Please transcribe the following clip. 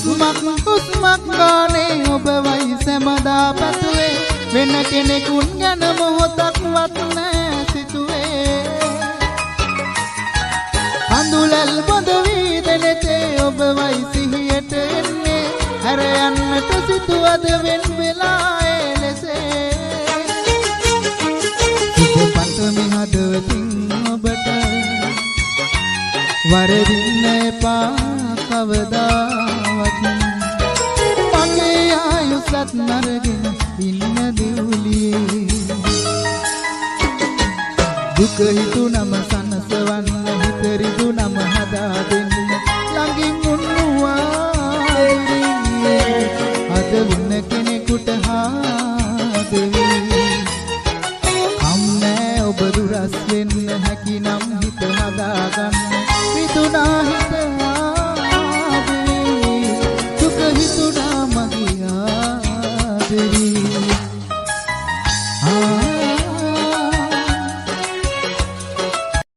හුස්මක් ගානේ ඔබ වයිසමදා පැතුවේ වෙන කෙනෙකුන් ගැන මොහොතක්වත් නෑ සිතුවේ හඳුලල් බොඳ වී දෙනෙතේ ඔබ වයි සිහියට එන්නේ හැර යන්නට සිතුවද වෙන් වෙලා එලෙසේ සිතපත් හදවතින් ඔබට වරදින්න එපා කවදාවත් මගේ ආයුසත් නරගෙන ඉන්න දිවුලියේ දුක හිතුනම සනසවන්න හිත රිදුනම හදා දෙන්න ළඟින් උන්නුවා අද වෙන කෙනෙකුට හාදෙවි කම්නෑ ඔබ දුරස් වෙන්න හැකිනම් හිත හදාගන්න හිතුනා හිත ආදෙවි දුක හිතුනා මගේ ආදෙවි